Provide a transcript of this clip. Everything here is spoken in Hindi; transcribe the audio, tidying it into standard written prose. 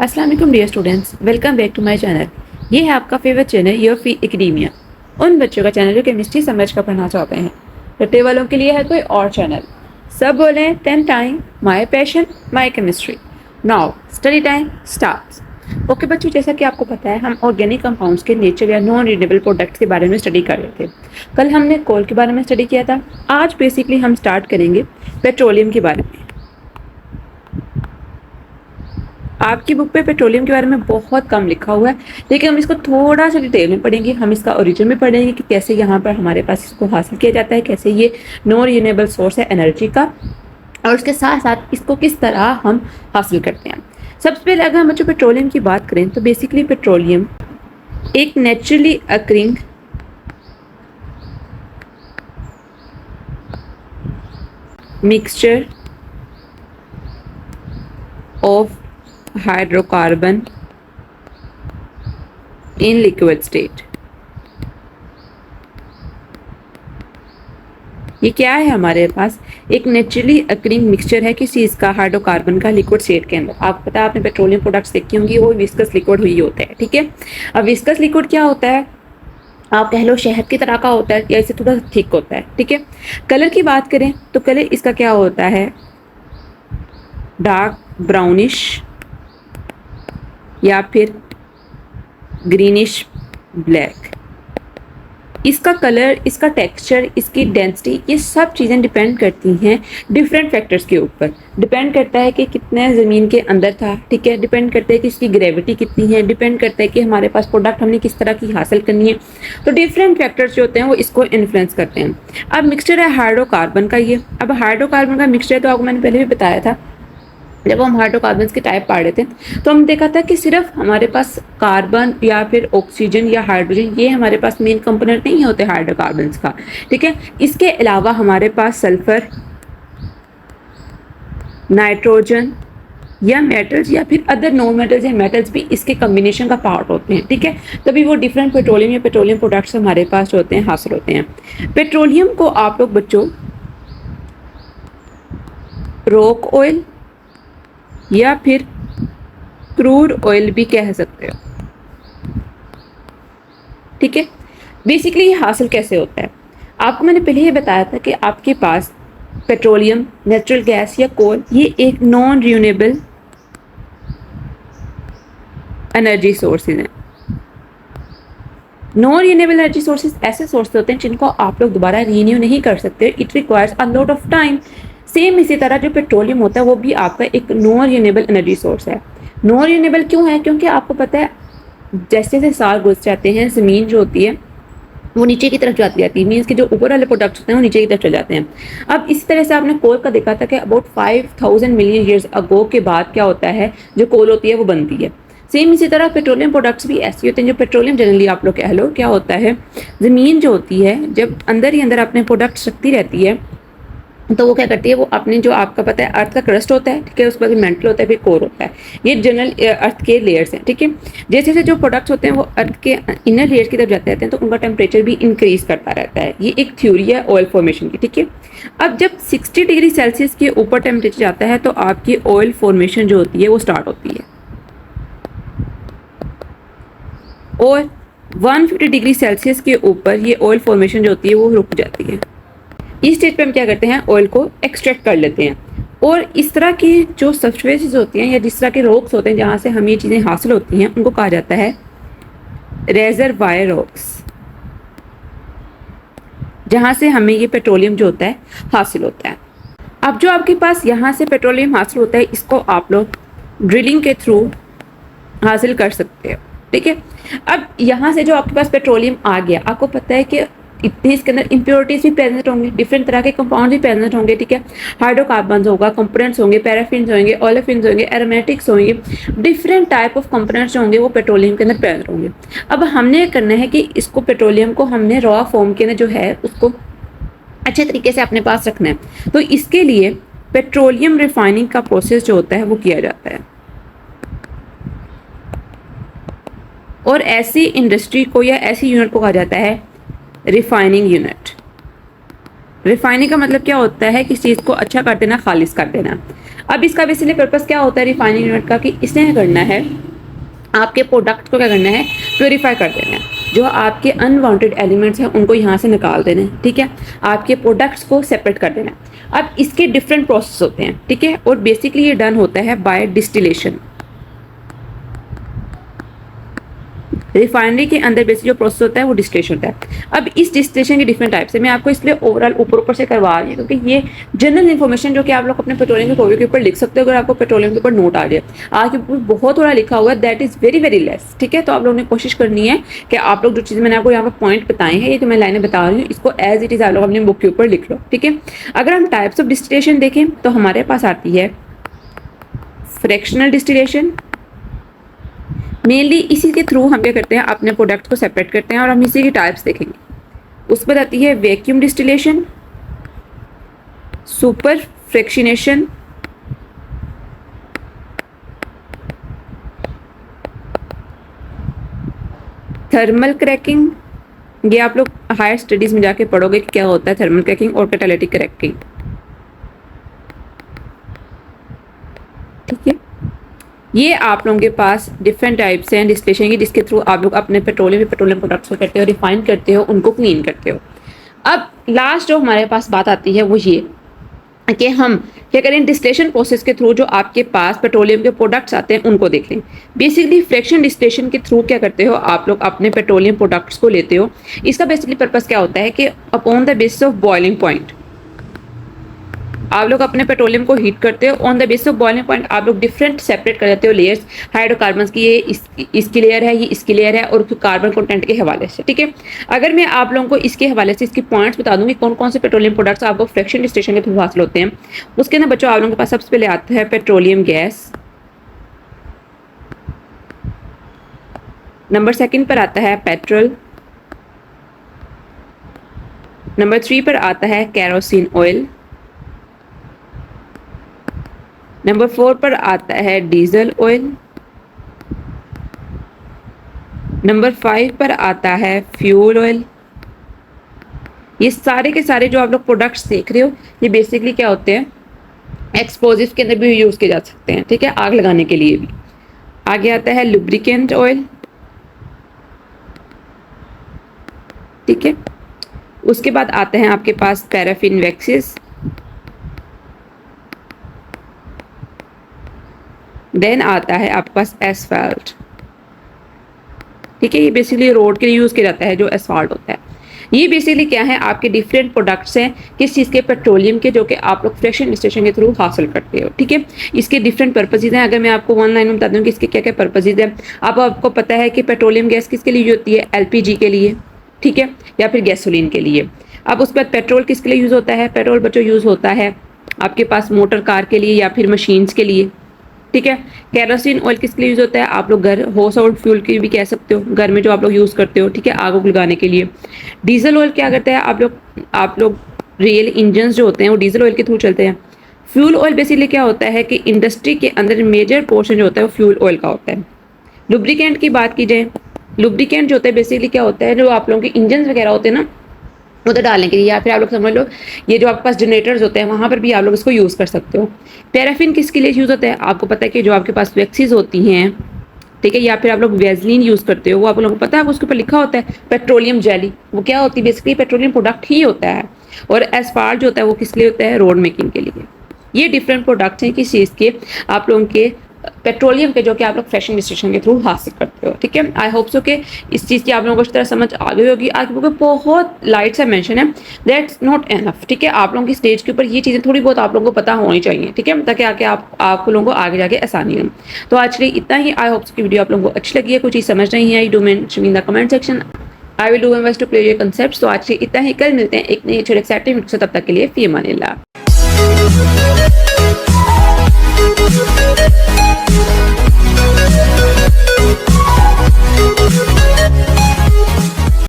अस्सलाम वालेकुम dear students, welcome back to my channel. ये है आपका favourite channel your fee academia. उन बच्चों का चैनल जो केमिस्ट्री समझ कर पढ़ना चाहते हैं। रट्टे वालों के लिए है कोई और चैनल। सब बोले 10 time my passion my chemistry. Now study time starts. Okay बच्चों, जैसा कि आपको पता है हम ऑर्गेनिक कंपाउंड्स के नेचर या नॉन रिन्यूएबल प्रोडक्ट्स के बारे में स्टडी कर रहे थे। कल हमने कोल के बारे में स्टडी किया था। आज बेसिकली हम स्टार्ट करेंगे पेट्रोलियम के बारे में। आपकी बुक पे पेट्रोलियम के बारे में बहुत कम लिखा हुआ है, लेकिन हम इसको थोड़ा सा डिटेल में पढ़ेंगे। हम इसका ओरिजिन में पढ़ेंगे कि कैसे यहाँ पर हमारे पास इसको हासिल किया जाता है, कैसे ये नॉन रिन्यूएबल सोर्स है एनर्जी का, और उसके साथ साथ इसको किस तरह हम हासिल करते हैं। सबसे पहले अगर हम बच्चों पेट्रोलियम की बात करें तो बेसिकली पेट्रोलियम एक naturally occurring mixture of hydrocarbon in liquid state. ये क्या है हमारे पास? एक नेचुरली अकरिंग मिक्सचर है किस चीज़ का? हाइड्रोकार्बन का लिक्विड स्टेट के अंदर। आपको पता है, आपने पेट्रोलियम प्रोडक्ट्स देखी होंगी, वो विस्कस लिक्विड हुई होता है। ठीक है, अब विस्कस लिक्विड क्या होता है? आप कह लो शहद की तरह का होता है या इससे थोड़ा थिक होता है। ठीक है, कलर की बात करें तो कलर इसका क्या होता है? डार्क ब्राउनिश या फिर ग्रीनिश ब्लैक। इसका कलर, इसका टेक्सचर, इसकी डेंसिटी, ये सब चीज़ें डिपेंड करती हैं डिफरेंट फैक्टर्स के ऊपर। डिपेंड करता है कि कितने ज़मीन के अंदर था। ठीक है, डिपेंड करता है कि इसकी ग्रेविटी कितनी है, डिपेंड करता है कि हमारे पास प्रोडक्ट हमने किस तरह की हासिल करनी है। तो डिफरेंट फैक्टर्स जो होते हैं वो इसको इन्फ्लुएंस करते हैं। अब मिक्सचर है हाइड्रोकार्बन का ये। अब हाइड्रोकार्बन का मिक्सचर तो आपको मैंने पहले भी बताया था, जब हम हाइड्रोकार्बन्स के टाइप पढ़ रहे थे तो हम देखा था कि सिर्फ हमारे पास कार्बन या फिर ऑक्सीजन या हाइड्रोजन, ये हमारे पास मेन कंपोनेंट नहीं होते हाइड्रोकार्बन्स का। ठीक है, इसके अलावा हमारे पास सल्फर, नाइट्रोजन या मेटल्स या फिर अदर नॉन मेटल्स या मेटल्स भी इसके कम्बिनेशन का पार्ट होते हैं। ठीक है, तभी वो डिफरेंट पेट्रोलियम या पेट्रोलियम प्रोडक्ट्स हमारे पास जो होते हैं हासिल होते हैं। पेट्रोलियम को आप लोग बच्चों रॉक ऑयल या फिर क्रूड ऑयल भी कह सकते हो। ठीक है, बेसिकली ये हासिल कैसे होता है? आपको मैंने पहले ही बताया था कि आपके पास पेट्रोलियम, नेचुरल गैस या कोल, ये एक नॉन रिन्यूएबल एनर्जी सोर्सेज हैं। नॉन रिन्यूएबल एनर्जी सोर्सेज ऐसे सोर्स होते हैं जिनको आप लोग दोबारा रिन्यू नहीं कर सकते। It requires a lot of time. Same इसी तरह जो पेट्रोलियम होता है वो भी आपका एक नॉन रिन्यूएबल एनर्जी सोर्स है। नॉन रिन्यूएबल क्यों है? क्योंकि आपको पता है जैसे जैसे साल गुजर जाते हैं ज़मीन जो होती है वो नीचे की तरफ जाती है, मीन्स के जो ऊपर वाले प्रोडक्ट्स होते हैं वो नीचे की तरफ चले जाते हैं। अब इसी तरह से आपने कोल का देखा था कि अबाउट 5000 मिलियन ईयर्स अगो के बाद क्या होता है, जो कोल होती है वो बनती है। सेम इसी तरह पेट्रोलियम प्रोडक्ट्स भी ऐसे होते हैं। जो पेट्रोलियम जनरली आप लोग कह लो क्या होता है, ज़मीन जो होती है जब अंदर ही अंदर अपने प्रोडक्ट्स रखती रहती है तो वो क्या करती है, वो अपने जो आपका पता है अर्थ का क्रस्ट होता है, ठीक है, उसके बाद मेंटल होता है, फिर कोर होता है। ये जनरल अर्थ के लेयर्स हैं। ठीक है, जैसे जैसे जो प्रोडक्ट्स होते हैं वो अर्थ के इनर लेयर्स की तरफ जाते रहते हैं तो उनका टेम्परेचर भी इंक्रीज करता रहता है। ये एक थ्योरी है ऑयल फॉर्मेशन की। ठीक है, अब जब 60 डिग्री सेल्सियस के ऊपर टेम्परेचर जाता है तो आपकी ऑयल फॉर्मेशन जो होती है वो स्टार्ट होती है, और 150 डिग्री सेल्सियस के ऊपर ये ऑयल फॉर्मेशन जो होती है वो रुक जाती है। इस स्टेज पे हम क्या करते हैं, ऑयल को एक्सट्रैक्ट कर लेते हैं। और इस तरह की जो सब्सटेंसेस होती हैं या जिस तरह के रॉक्स होते हैं जहाँ से हमें ये चीज़ें हासिल होती हैं उनको कहा जाता है रेजरवायर रॉक्स, जहाँ से हमें ये पेट्रोलियम जो होता है हासिल होता है। अब जो आपके पास यहाँ से पेट्रोलियम हासिल होता है इसको आप लोग ड्रिलिंग के थ्रू हासिल कर सकते हो। ठीक है, अब यहाँ से जो आपके पास पेट्रोलियम आ गया, आपको पता है कि इतने इसके अंदर इम्प्योरिटीज भी प्रेजेंट होंगे, डिफरेंट तरह के कंपाउंड भी प्रेजेंट होंगे। ठीक है, हाइड्रोकार्बन होगा, कंपोनेंट्स होंगे, पैराफिन्स होंगे, ओलेफिन्स होंगे, एरोमेटिक्स होंगे, डिफरेंट टाइप ऑफ कंपोनेंट्स होंगे वो पेट्रोलियम के अंदर प्रेजेंट होंगे। अब हमने करना है कि इसको पेट्रोलियम को हमने रॉ फॉर्म के अंदर जो है उसको अच्छे तरीके से अपने पास रखना है। तो इसके लिए पेट्रोलियम रिफाइनिंग का प्रोसेस जो होता है वो किया जाता है, और ऐसी इंडस्ट्री को या ऐसी यूनिट को कहा जाता है रिफाइनिंग यूनिट। रिफाइनिंग का मतलब क्या होता है, किसी चीज़ को अच्छा कर देना, खालिस कर देना। अब इसका बेसिकली पर्पस क्या होता है रिफाइनिंग यूनिट का, कि इसने करना है आपके प्रोडक्ट को क्या करना है, प्योरीफाई कर देना है। जो आपके अनवांटेड एलिमेंट्स हैं उनको यहाँ से निकाल देना है, ठीक है, आपके प्रोडक्ट्स को सेपरेट कर देना है। अब इसके डिफरेंट प्रोसेस होते हैं, ठीक है, और बेसिकली ये डन होता है बाय डिस्टिलेशन। रिफाइनरी के अंदर बेसिक जो प्रोसेस होता है वो डिस्टिलेशन होता है। अब इस डिस्टिलेशन के डिफरेंट टाइप्स है, मैं आपको इसलिए ओवरऑल ऊपर से करवा रही हूँ क्योंकि ये जनरल इन्फॉर्मेशन जो कि आप लोग अपने पेट्रोलियम के कॉपी के ऊपर लिख सकते हो। अगर आपको पेट्रोलियम के ऊपर नोट आ जाए, आगे बहुत थोड़ा लिखा हुआ है, that is very very less, ठीक है। तो आप लोगों ने कोशिश करनी है कि आप लोग जो चीज़ मैंने आपको यहाँ पर पॉइंट बताए हैं, ये जो मैं लाइनें बता रही हूँ, इसको एज इट इज़ आप लोग अपनी बुक के ऊपर लिख लो, ठीक है। अगर हम टाइप्स ऑफ डिस्टिलेशन देखें तो हमारे पास आती है फ्रैक्शनल डिस्टिलेशन। मेनली इसी के थ्रू हम क्या करते हैं, अपने प्रोडक्ट को सेपरेट करते हैं, और हम इसी की टाइप्स देखेंगे। उस पर आती है vacuum distillation, super fractionation, thermal cracking. ये आप लोग हायर स्टडीज में जाके पढ़ोगे कि क्या होता है थर्मल क्रैकिंग और कैटालिटिक क्रैकिंग, ठीक है। ये आप लोगों के पास डिफरेंट टाइप्स हैं डिस्टिलेशन की, जिसके थ्रू आप लोग अपने पेट्रोलियम प्रोडक्ट्स को करते हो, रिफाइन करते हो, उनको क्लीन करते हो। अब लास्ट जो हमारे पास बात आती है वो ये कि हम क्या करें, डिस्टिलेशन प्रोसेस के थ्रू जो आपके पास पेट्रोलियम के प्रोडक्ट्स आते हैं उनको देख लें। बेसिकली फ्रैक्शन डिस्टिलेशन के थ्रू क्या करते हो, आप लोग अपने पेट्रोलियम प्रोडक्ट्स को लेते हो। इसका बेसिकली पर्पस क्या होता है कि upon the basis of boiling point आप लोग अपने पेट्रोलियम को हीट करते हो। On the basis of boiling point आप लोग डिफरेंट सेपरेट कर देते हो लेयर्स, हाइड्रोकार्बन की, ये इसकी लेयर है, ये इसकी लेयर है, और कार्बन कंटेंट के हवाले से, ठीक है। अगर मैं आप लोगों को इसके हवाले से इसके पॉइंट्स बता दूंगी कौन कौन से पेट्रोलियम प्रोडक्ट्स आपको फ्रैक्शन डिस्टिलेशन के थ्रू हासिल होते हैं। उसके अंदर बच्चों आप लोगों के पास सबसे पहले आता है पेट्रोलियम गैस, नंबर 2 पर आता है पेट्रोल, नंबर 3 पर आता है कैरोसिन ऑयल, नंबर 4 पर आता है डीजल ऑयल, नंबर 5 पर आता है फ्यूल ऑयल। ये सारे के सारे जो आप लोग प्रोडक्ट्स देख रहे हो, ये बेसिकली क्या होते हैं, एक्सप्लोजिव के अंदर भी यूज़ किए जा सकते हैं, ठीक है, आग लगाने के लिए भी। आगे आता है लुब्रिकेंट ऑयल, ठीक है। उसके बाद आते हैं आपके पास पैराफिन वैक्सेस, देन आता है आपके पास एसफाल्ट, ठीक है। ये बेसिकली रोड के लिए यूज़ किया जाता है जो एसफाल्ट होता है। ये बेसिकली क्या है, आपके डिफरेंट प्रोडक्ट्स हैं किस चीज़ के, पेट्रोलियम के, जो कि आप लोग फ्रैक्शन डिस्टिलेशन के थ्रू हासिल करते हो, ठीक है। इसके डिफरेंट पर्पसेज हैं। अगर मैं आपको वन लाइन में बता दूँ कि इसके क्या क्या पर्पसेज हैं। आपको पता है कि पेट्रोलियम गैस किसके लिए यूज होती है, एलपीजी के लिए, ठीक है, या फिर गैसोलीन के लिए। अब उसके बाद पेट्रोल किसके लिए यूज़ होता है, पेट्रोल बच्चों यूज़ होता है आपके पास मोटर कार के लिए या फिर मशीन्स के लिए, ठीक है। कैरोसिन ऑयल किसके लिए यूज़ होता है, आप लोग घर हाउस होल्ड फ्यूल की भी कह सकते हो, घर में जो आप लोग यूज़ करते हो, ठीक है, आग लगाने के लिए। डीजल ऑयल क्या करता है, आप लोग रियल इंजन जो होते हैं वो डीजल ऑयल के थ्रू चलते हैं। फ्यूल ऑयल बेसिकली क्या होता है कि इंडस्ट्री के अंदर मेजर पोर्शन जो होता है वो फ्यूल ऑयल का होता है। लुब्रिकेंट की बात की जाए, लुब्रिकेंट जो होता है बेसिकली क्या होता है, जो आप लोगों के इंजन वगैरह होते हैं ना उधर डालने के लिए, या फिर आप लोग समझ लो ये जो आपके पास जनरेटर्स होते हैं वहाँ पर भी आप लोग इसको यूज़ कर सकते हो। पैराफिन किसके लिए यूज़ होता है, आपको पता है कि जो आपके पास वैक्सीज होती हैं, ठीक है, या फिर आप लोग वैसलीन यूज़ करते हो, वो आप लोगों को पता है, उसके ऊपर लिखा होता है पेट्रोलियम जेली, वो क्या होती है, बेसिकली पेट्रोलियम प्रोडक्ट ही होता है। और एसफाल्ट जो होता है वो किस लिए होता है, रोड मेकिंग के लिए। ये डिफरेंट प्रोडक्ट्स हैं किस चीज़ के, आप लोगों के पेट्रोलियम के, जो कि आप लोग फ्रैक्शन डिस्टिलेशन के थ्रू हासिल करते हो, ठीक है। आई होप सो कि इस चीज़ की आप लोगों को इस तरह समझ आ गई होगी। आज बुक बहुत लाइट सा मेंशन है, दैट्स नॉट एनफ, ठीक है। आप लोगों की स्टेज के ऊपर ये चीज़ें थोड़ी बहुत आप लोगों को पता होनी चाहिए, ठीक है, ताकि आके आप लोगों को आगे जाके आसानी हो। तो आज के लिए इतना ही। आई होप सो की वीडियो आप लोगों को अच्छी लगी है, कुछ चीज़ समझ नहीं आई, do mention in the comment section, I will do my best to clear your concepts. तो आज के इतना ही, कल मिलते हैं एक नई छोटे एक्साइटिंग वीडियो से, तब तक के लिए फी अमानिल्लाह।